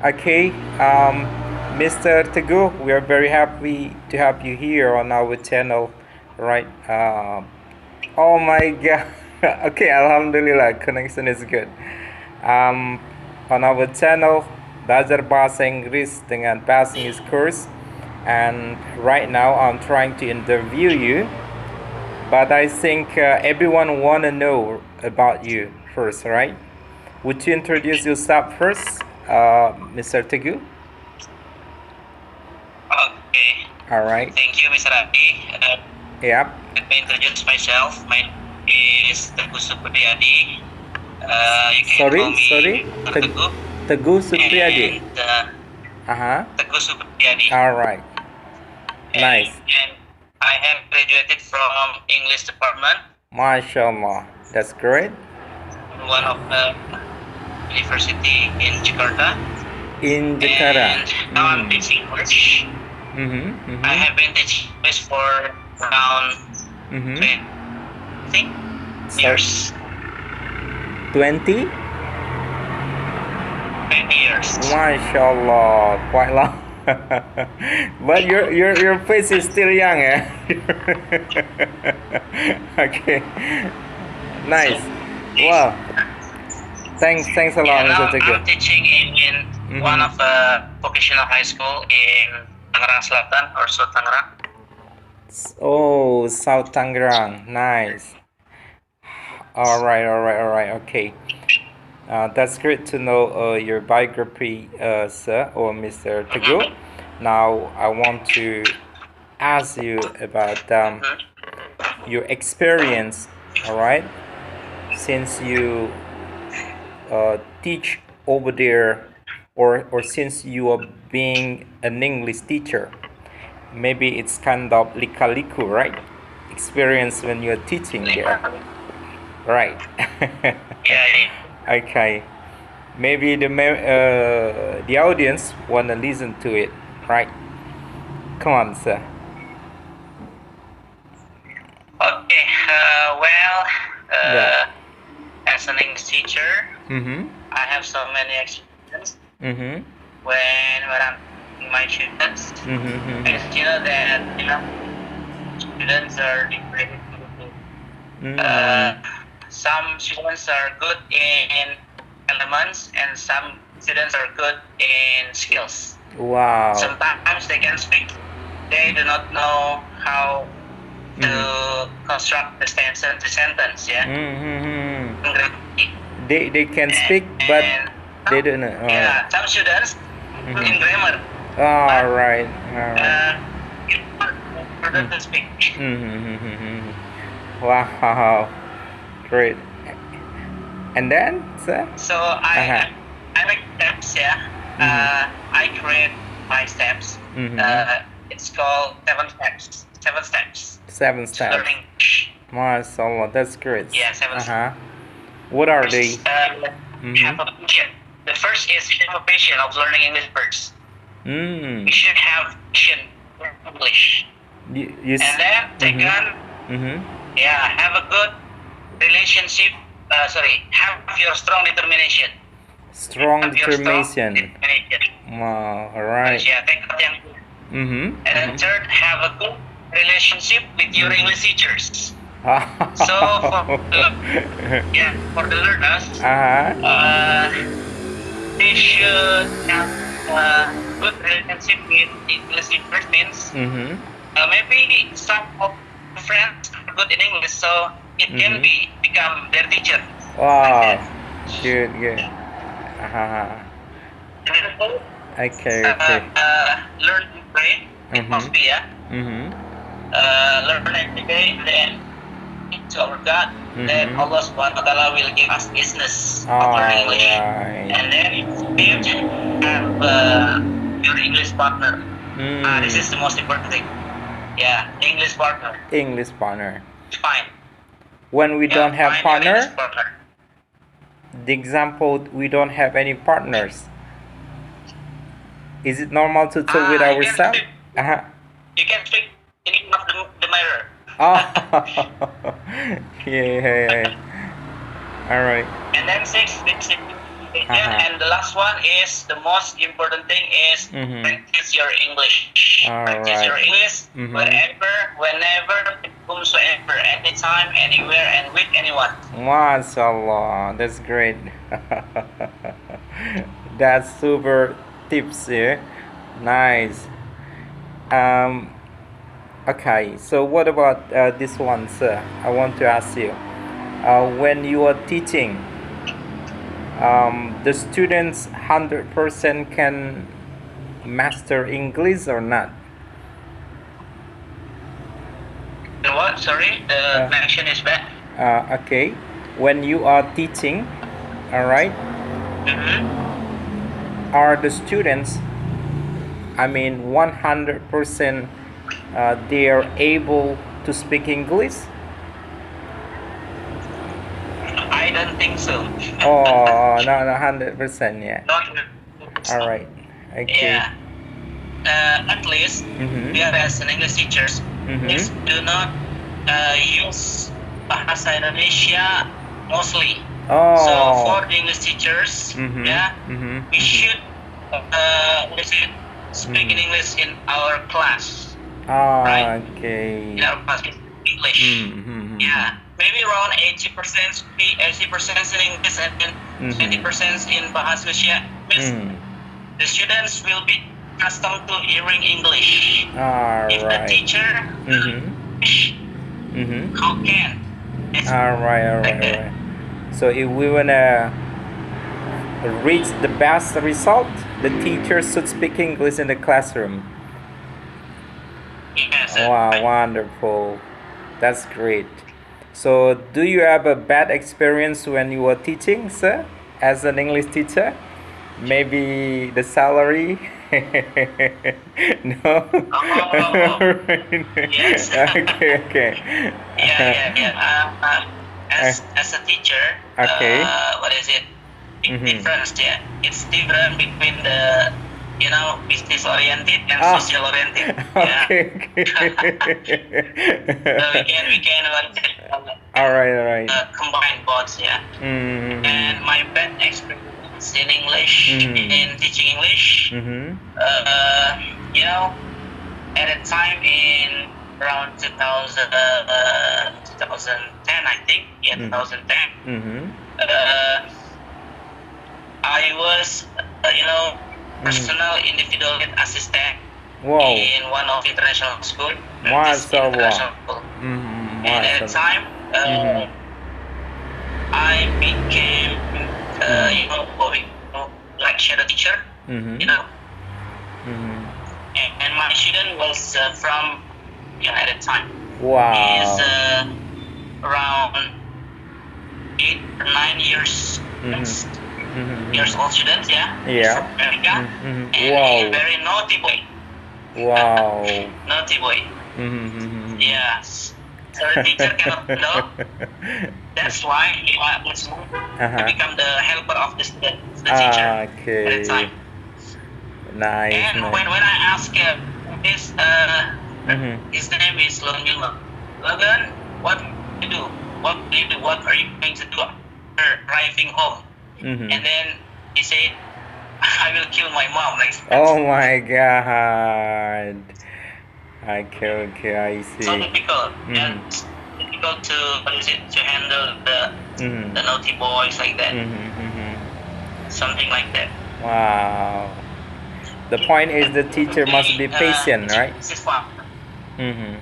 Okay, Mr. Teguh, we are very happy to have you here on our channel, right? Oh my God. Okay, Alhamdulillah, connection is good. Um, on our channel, Belajar Bahasa Inggris dengan passing his course, and right now I'm trying to interview you, but I think everyone wanna know about you first, right? Would you introduce yourself first, Mr. Teguh? Okay. All right. Thank you, Mr. Adi. Yep. Let me introduce myself. My name is Teguh Supriyadi. You can call me Teguh. Teguh Supriyadi. Teguh Supriyadi. All right. Nice. And I have graduated from English department. MashaAllah. That's great. One of the university in Jakarta. In Jakarta. And now I'm teaching English. I have been teaching English for around 20 years. 20? 20 years. MashaAllah, quite long. But your face is still young, eh? Okay. Nice. Wow. Thanks a lot, Mr. Teguh. I'm teaching in one of the vocational high school in Tangerang Selatan or South Tangerang. Oh, South Tangerang. Nice. All right. Okay. That's great to know your biography, sir, or Mr. Teguh. Now, I want to ask you about your experience, all right? Since you teach over there, or since you are being an English teacher, maybe it's kind of lika-liku, right? Experience when you're teaching there, right? Yeah. Okay, maybe the audience wanna listen to it, right? Come on, sir. Okay. As an English teacher, I have so many experiences. When I'm teaching my students, because you know that students are different. Some students are good in elements, and some students are good in skills. Wow. Sometimes they can speak, they do not know how to construct the sentence. Yeah. They can speak, but they don't know. Yeah, some students in grammar. All right. For them to speak. Wow, great. And then, sir? So I make steps. Yeah. I create my steps. It's called 7 steps. 7 steps. 7 steps. Learning. MashaAllah, that's great. Yeah, 7 steps. What are they? Have a passion. The first is have a passion of learning English first. You should have passion for English. And then second, have a good relationship. Have your strong determination. Strong determination. Wow, all right. Yeah, take that yang. And then third, have a good relationship with your English teachers. So for the learners, they should have a good relationship with English teachers. Means maybe some of friends are good in English, so it can become their teacher. Wow, good. Okay. Learn to pray. It must be learn every day, then to our God. Then Allah Subhanahu wa Taala will give us business of learning English. And then if you have your English partner, this is the most important thing. Yeah, English partner. Fine. When we don't have partner, the example, we don't have any partners. Is it normal to talk with ourselves? You can speak in front of the mirror. Yeah. All right. And then 6, And the last one is the most important thing is practice your English. Practice your English wherever, whenever, whomsoever, anytime, anywhere, and with anyone. MashaAllah, that's great. That's super tips here. Nice. Okay, so what about this one, sir? I want to ask you. When you are teaching, the students 100% can master English or not? What? Sorry, the connection is bad. Okay, when you are teaching, all right, are the students, I mean, 100% they are able to speak English? I don't think so. Oh, no, 100%, yeah. Not. All right. Okay. Yeah. At least we are as an English teachers, please do not use Bahasa Indonesia mostly. Oh. So for the English teachers, we should speak in English in our class. Right? Okay. In our class in English. Yeah. Maybe around 80% be 80% in English and then 20% in Bahasa Indonesia. The students will be accustomed to hearing English. If the teacher how can? All right. So if we wanna reach the best result, the teacher should speak English in the classroom. Yes. Wow, wonderful. That's great. So, do you have a bad experience when you were teaching, sir, as an English teacher? Maybe the salary? No? Yes. Okay. Yeah. As a teacher, what is it? Big difference, yeah. It's different between the business oriented and social oriented. Okay. So we can All right. Combine both, yeah. And my bad experience in English, in teaching English, at a time in around 2010, I think, 2010. I was, personal individual assistant in one of international school. MashaAllah. And at the time, I became, like shadow teacher, And my student was from at the time. Wow. He's around 8 or 9 years. Years old student, Yeah. From America. And Wow. a very naughty boy. Wow. Naughty boy. Yes. So the teacher cannot know. That's why he become the helper of the student, the teacher at the time. Nice. And when I ask him, his name is Logan. Logan, what do you do? What do you do? What are you going to do after driving home? And then he said, I will kill my mom. Like that. Oh my God. Okay, I see. So difficult. Difficult to handle the naughty boys like that. Something like that. Wow. The point is the teacher must be patient, right? This is fun. Okay.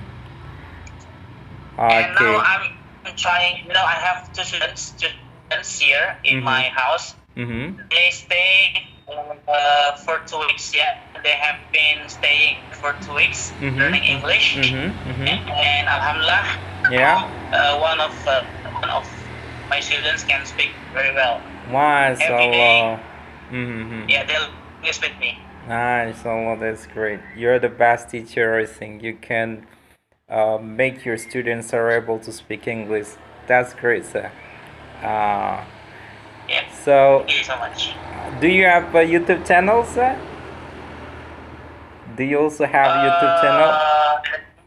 And now I'm trying. I have two students here in my house. They stay for 2 weeks. Yeah, they have been staying for 2 weeks learning English. And Alhamdulillah, one of my students can speak very well. MashaAllah. Yeah, they'll English with me. Nice, Allah, that's great. You're the best teacher, I think. You can make your students are able to speak English. That's great, sir. So, thank you so much. Do you have a YouTube channel, sir? Do you also have a YouTube channel?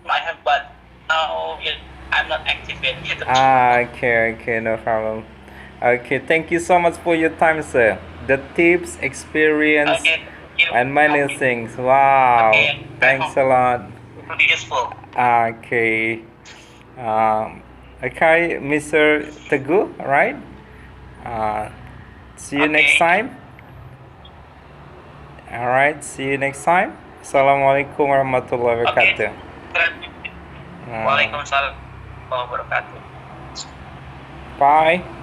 I have, but now I'm not active in YouTube. Okay, no problem. Okay, thank you so much for your time, sir. the tips, experience, Okay. and many things. Wow, Okay. thanks a lot. It will be useful. Okay. Okay, Mr. Teguh, right? Uh, see you next Okay. time. All right, see you next time. Assalamualaikum warahmatullahi Okay. wabarakatuh. Waalaikumsalam warahmatullahi wabarakatuh. Bye.